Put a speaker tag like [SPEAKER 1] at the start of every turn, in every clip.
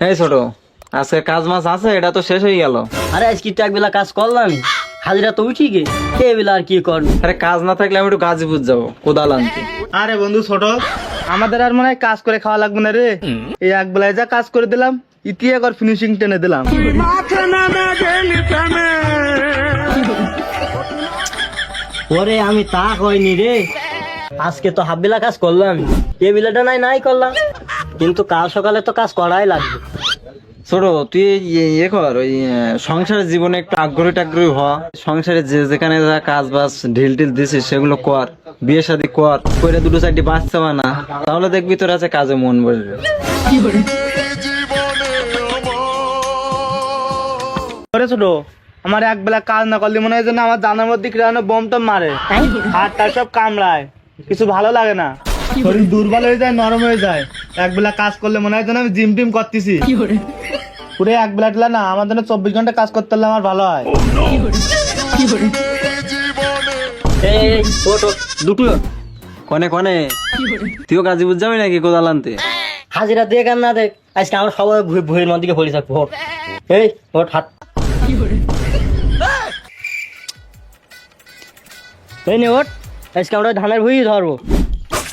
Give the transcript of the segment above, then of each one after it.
[SPEAKER 1] এই ছোট, আজকে কাজ মাছ আছে? এটা তো শেষ হয়ে গেল।
[SPEAKER 2] আরে আজকে তো একবেলা কাজ করলাম, হাজিরা তো উঠি গে, কে বেলা আর কি কর।
[SPEAKER 1] আরে কাজ না থাকলে আমি একটু গাজীপুর যাবো কোদাল আনতে।
[SPEAKER 3] আরে বন্ধু ছোট, আমাদের আর মনে হয় কাজ করে খাওয়া লাগবে না রে। এই এক বেলায় যা কাজ করে দিলাম, ইতিহাস আর ফিনিশিং টেনে দিলাম।
[SPEAKER 2] ওরে আমি তা কইনি রে, আজকে তো হাফ বেলা কাজ করলাম, এ বেলাটা নাই করলাম, কিন্তু কাল সকালে তো কাজ করাই লাগবে।
[SPEAKER 1] ছোট, তুই ইয়ে কর, ওই সংসারের জীবনে একটু আগ্রহী হ। সংসারে যেখানে যা কাজ বাজ ঢিল দিছিস সেগুলো কর, বিয়ে শাদী কর, করে দুটো চারটি বাচ্চা বানা, তাহলে দেখবি তোর আছে কাজে মন বসবে।
[SPEAKER 3] ওরে ছোট, আমার এক বেলা কাজ না করলে মনে হয় যেন আমার জানার মধ্যে কিরানো বোম টম মারে, হাতটা সব কামড়ায়, কিছু ভালো লাগে না, শরীর দুর্বল হয়ে যায়, নরম হয়ে যায়। এক বেলা কাজ করলে মনে হয় যেন আমি জিম টিম করতেছি। পুরো এক বেলা টেলা না, আমার জন্য 24 ঘন্টা কাজ করতে হলে আমার ভালো হয়।
[SPEAKER 2] এই ওট দুটো
[SPEAKER 1] কনে কনে তুইও গাজীপুর যাবি নাকি কোদাল আনতে?
[SPEAKER 2] হাজিরা দেখ আর না দেখ, আজকে আমরা সবাই ভুঁড়ির মধ্যে পড়ে থাকবো। এই ওট হাত, এই নে ওট, আজকে আমরা ধানের ভুঁই ধরবো।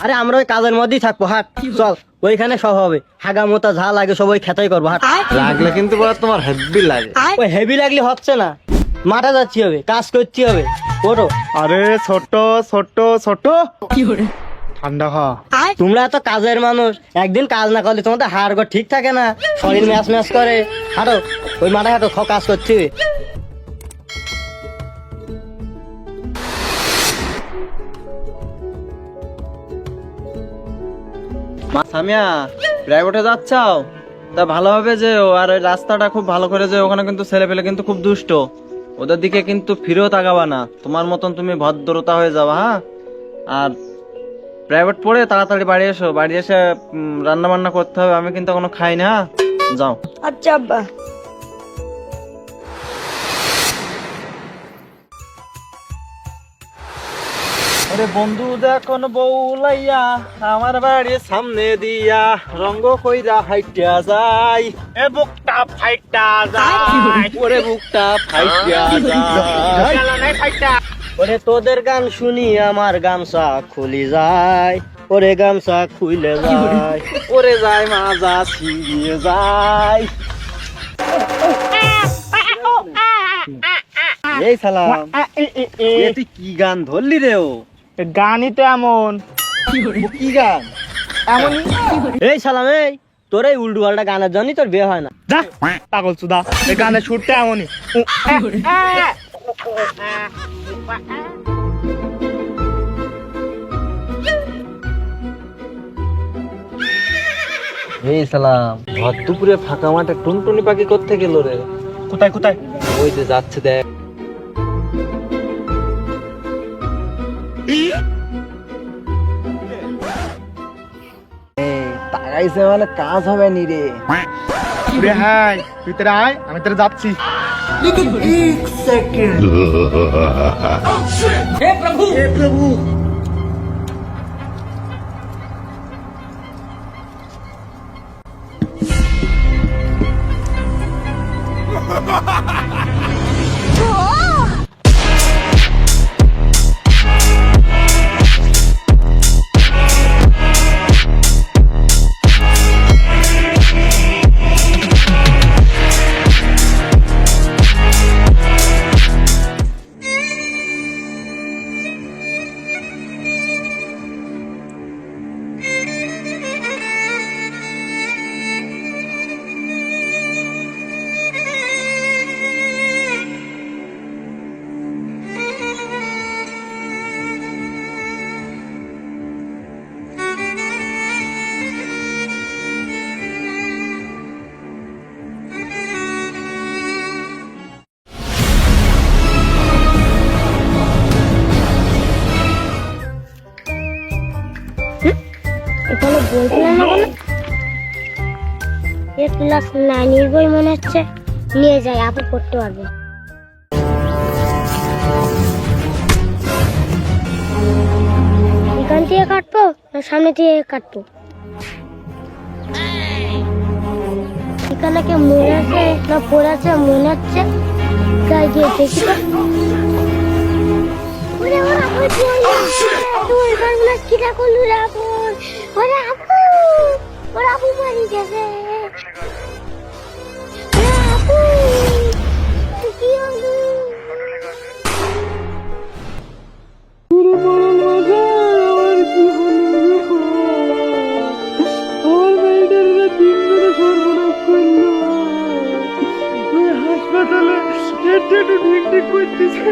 [SPEAKER 2] আরে আমরা ওই কাজের মধ্যেই থাকবো, হাট চল, ওইখানে সব হবে, হাগা মোতা যা লাগে সব ওই খেতাই করবো, হাট।
[SPEAKER 1] লাগলে কিন্তু বড় তোমার হেভি লাগে।
[SPEAKER 2] ওই হেভি লাগলে হচ্ছে না, মাঠে যাচ্ছি হবে, কাজ করতে হবে, ওটো।
[SPEAKER 3] আরে ছোট ছোট ছোট, ঠান্ডা হ।
[SPEAKER 2] তোমরা এত কাজের মানুষ, একদিন কাজ না করলে তোমাদের হাড় ঘর ঠিক থাকে না, শরীর ম্যাচ ম্যাচ করে। হাঁটো ওই মাঠে, হাঁটো, কাজ করতে হবে।
[SPEAKER 1] সামিয়া, প্রাইভেটে যাচ্ছাও? তা ভালো হবে যে, আর ওই রাস্তাটা খুব ভালো করে যে, ওখানে কিন্তু ছেলে পেলে কিন্তু খুব দুষ্ট, ওদের দিকে কিন্তু ফিরেও তাকাবা না, তোমার মতন তুমি ভদ্রতা হয়ে যাবা। হ্যাঁ, আর প্রাইভেট পড়ে তাড়াতাড়ি বাড়ি এসো, বাড়ি এসে রান্না বান্না করতে হবে, আমি কিন্তু এখনো খাই না। হ্যাঁ, যাও।
[SPEAKER 4] আচ্ছা আব্বা।
[SPEAKER 1] আরে বন্ধু দেখো বউলাইয়া আমার বাড়ির সামনে দিয়া রঙ্গ কইরা হাইটা যাই,
[SPEAKER 3] এ বুকটা ফাইটটা যায়,
[SPEAKER 1] ওরে বুকটা ফাইটা যায়।
[SPEAKER 2] ওরে তোদের গান শুনি আমার গামছা খুলি যায়, ওরে গামছা খুইলে যায়।
[SPEAKER 1] ওরে যায় মাজা ছিড়িয়ে যায়। এই সালাম, তুই কি গান ধরলি রে? ও
[SPEAKER 3] গানই তো এমন।
[SPEAKER 1] কি গান?
[SPEAKER 3] এমনই।
[SPEAKER 2] এই সালাম, এই তোর এই উল্টো পাল্টা গানের জন্যই তোর বিয়ে হয় না।
[SPEAKER 3] যা পাগল চুদা, এই গানের সুরটা এমনই।
[SPEAKER 1] এই সালাম, ভর দুপুরে ফাঁকা মাঠে টুনটুনি পাখি করতে গেল রে?
[SPEAKER 3] কোথায় কোথায়?
[SPEAKER 1] ওই যে যাচ্ছে দেখ। তাকাইছে মানে কাজ হবে নি রে।
[SPEAKER 3] রে হাই, ভিতরে আয়, আমি তোরে যাচ্ছি।
[SPEAKER 4] এখানে বলছিলাম না কোনো এ ক্লাস 9 এর বই মনে হচ্ছে, নিয়ে যাই, আপু পড়তে পারবে। এখান থেকে কাটবো না সামনে থেকে কাটবো? এখানে কে মরেছে না পড়েছে মনে হচ্ছে তাই গিয়ে দেখি তো ওরে ওরা হচ্ছে তুই এখানে কিরা করলু রে আপু ওরে আপু মারি গেছে ওরে আপু কি হলো
[SPEAKER 3] হাসপাতালে ঠিক ঠিক করতেছে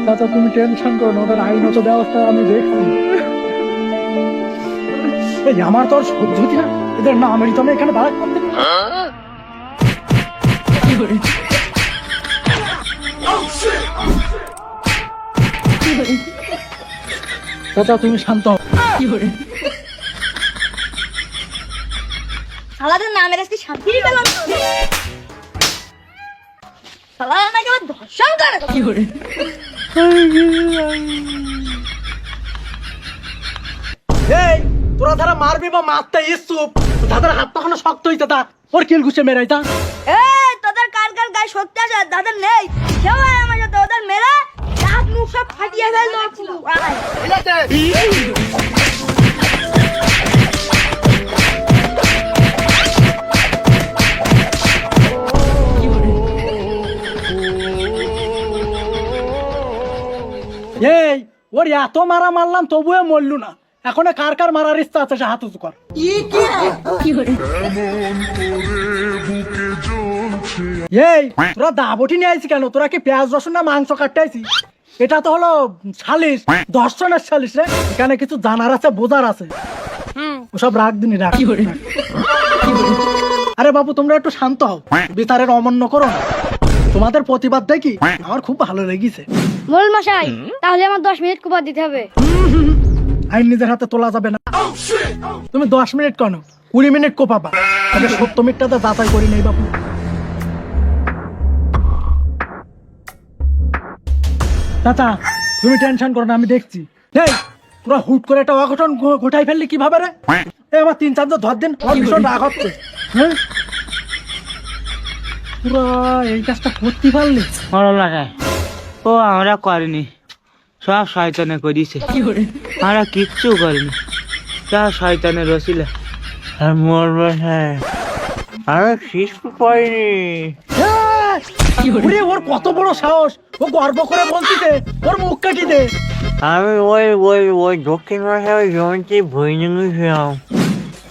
[SPEAKER 5] চাচা তুমি টেনশন করো না, ওদের আইনত ব্যবস্থা আমি দেখছি। এই আমার তো আর সহ্য হচ্ছে না, এদের না আমি তো আমি এখানে দাঁড়াতে পারছি না। চাচা তুমি শান্ত হও।
[SPEAKER 6] সালাদের নামের আজকে শান্তি পেলাম সালাদ আমাকে আবার ধর্ষণ করে কি করে
[SPEAKER 5] এই তোরা যারা মারবি বা মারতে ইচ্ছুক তাদের হাত পাখানো শক্ত হইতে তা ওর কিল ঘুষে মেরাইতা।
[SPEAKER 6] এই তোদের কার কার গায়ে শক্তি আছে আর দাদার নেই কেউ আয় আমার সাথে ওদের মেরে হাত মুখ সব ফাটিয়ে ফেললো
[SPEAKER 5] এই ওর এত মারা মারলাম তবুও মরলু না, এখন কার কার মারার ইচ্ছা আছে সে হাত উঁচু কর। এই তোরা দাবটি নিয়ে আইছি কেন? তোরা কি পেঁয়াজ রসুন না মাংস কাটতে আইছি? এটা তো হলো সালিশ, দর্শনের সালিশ রে। এখানে কিছু জানার আছে বোঝার আছে, ওসব রাখ দিনি রাখ। আরে বাবু তোমরা একটু শান্ত হও, বিচারের অমান্য করো না। তোমাদের প্রতিবাদ দেখি আমার খুব ভালো লেগেছে।
[SPEAKER 4] মোল মশাই তাহলে আমার 10 মিনিট কুপা দিতে হবে।
[SPEAKER 5] আইন নিজের হাতে তোলা যাবে না। তুমি 10 মিনিট কেন 20 মিনিট কোপাবা, আগে 70 মিনিটটা যাচাই করি নেই বাবু। চাচা তুমি টেনশন করো না, আমি দেখছি। এই তোরা হুট করে একটা অঘটন ঘটাই ফেললি কিভাবে রে? এই আমার 3-4 জন ধর দিন, আমার ভীষণ রাগ হচ্ছে। হ্যাঁ তোরা এই কাজটা করতে পারলি?
[SPEAKER 3] ভালো লাগে ও আমরা করিনি, সব শয়তানে করিছে, আমরা কিচ্ছু করিনি, সব শয়তানের রসিলা। আর মরবে হ্যাঁ আমি শিশু পাইনি।
[SPEAKER 5] ওরে ওর কত বড় সাহস, ও গর্ব করে বলতিছে, ওর মুখ কাটি দে।
[SPEAKER 3] আমি ওই দক্ষিণ মাসে ওই জমিতে বই নিয়েছিলাম,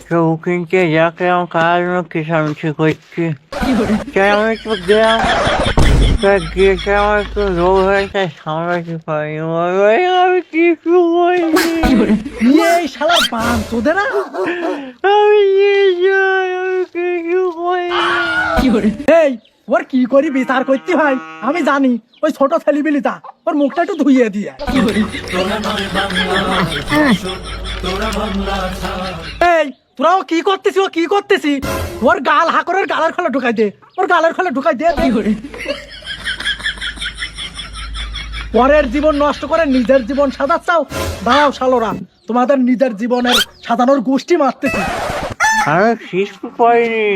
[SPEAKER 3] তো উকিনকে দেখলাম কার কিসামিছি করছি, তাই আমি তো গেলাম, গিয়েছে আমার একটু রোগ হয়েছে সামলাতে পারিনি, আমি কিছু করিনি,
[SPEAKER 5] এই শালা বান তোদের না।
[SPEAKER 3] আমি কিছু করিনি।
[SPEAKER 5] এই ওর কি করি বিচার করতে হয় আমি জানি, ওই ছোট ছেলেবিলিটা ওর মুখটা একটু ধুইয়ে দিয়ে। এই তোরাও কি করতেছি, ও কি করতেছি, ওর গাল হাকরের গালের খোলা ঢুকাই দে, ওর গালের খোলা ঢুকাই দে। পরের জীবন নষ্ট করে নিজের জীবন সাজাচ্ছাও? দাঁড়াও শালোরা, তোমাদের নিজের জীবনের সাজানোর গোষ্ঠী মারতেছি।
[SPEAKER 3] আমি শিশু পাইনি।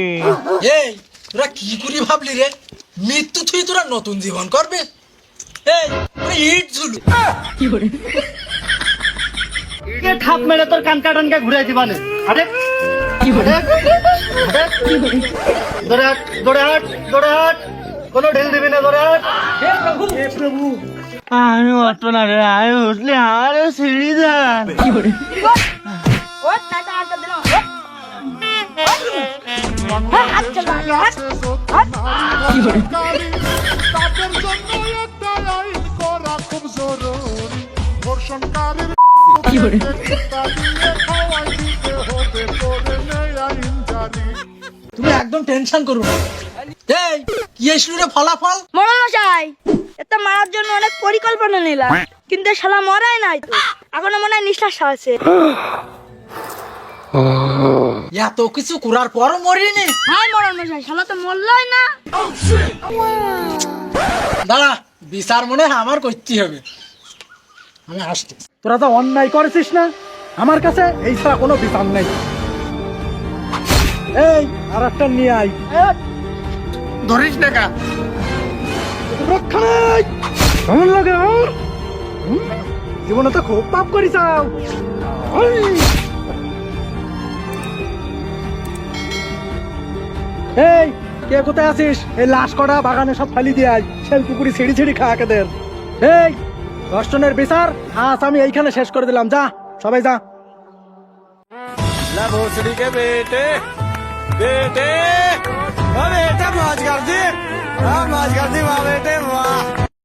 [SPEAKER 5] এই তোরা কি করি ভাবলি রে, মৃত্যু তুই তোরা নতুন জীবন করবে? এই তোরা ইট ঝুলু
[SPEAKER 2] ঠাপ মেরে তোর কান কাটানকে ঘুরাই দিবানে। আরে কি করে দৌড়ে হাট দৌড়ে হাট দৌড়ে হাট, কোনো ঢেল দিবি না, দৌড়ে হাট। হে প্রভু হে প্রভু,
[SPEAKER 3] আমি অত না রে, আমি উঠলে আমারও সিঁড়ি দেন।
[SPEAKER 6] ও টাটা আটা দিল হাত চলা হাত
[SPEAKER 7] তাদের জন্য একটা আইন করা খুব জরুরি, ধর্ষণকারীর খাওয়াই দিতে হবে, করে নেই আইন জারি।
[SPEAKER 5] তুমি একদম টেনশন করো না। এই কি এসলো রে ফলাফল?
[SPEAKER 6] মোড়ল মশাই এটা মারার জন্য অনেক পরিকল্পনা নিলাম, কিন্তু শালা মরাই নাই তো, এখনো মনে হয় নিঃশ্বাস আছে।
[SPEAKER 5] এত কিছু করার পরও মরিনি?
[SPEAKER 6] হ্যাঁ মোড়ল মশাই শালা তো মরলই না।
[SPEAKER 5] দাঁড়া বিচার মনে হয় আমার করতে হবে। আমি আসছি। তোরা যা অন্যায় করেছিস না, আমার কাছে এই ছাড়া কোনো বিচার নেই। এই আর একটা নিয়ে আই।
[SPEAKER 7] ধরিস না কা
[SPEAKER 5] রক্ষা নেই। কেমন লাগে আমার? জীবনে তো খুব পাপ করি চাও। এই কে কোথায় আছিস? এই লাশ কটা বাগানে সব ফালি দিয়ে আয়, সেই পুকুরি ছিঁড়ি ছিঁড়ি খাওয়াকে দের। এই দর্শনের বিচার আজ আমি এইখানে শেষ করে দিলাম। যা সবাই যা।
[SPEAKER 1] भोसड़ी के बेटे बेटे, बेटा मौज कर दी, मौज कर दी वाह बेटे वाह।